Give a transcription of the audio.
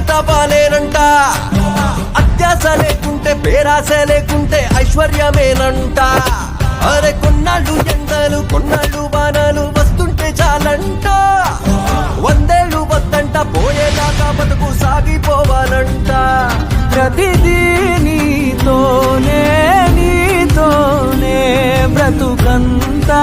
తపాలేనంట అత్యాస లేకుంటే పేరాస లేకుంటే ఐశ్వర్యమేనంట అరే కొన్నాళ్ళు ఎండలు కొన్నాళ్ళు బాణాలు వస్తుంటే చాలంట 100 ఏళ్ళు వద్దంట పోయేదాకా బతుకు సాగిపోవాలంట ప్రతిదీ నీతోనే బ్రతుకంతా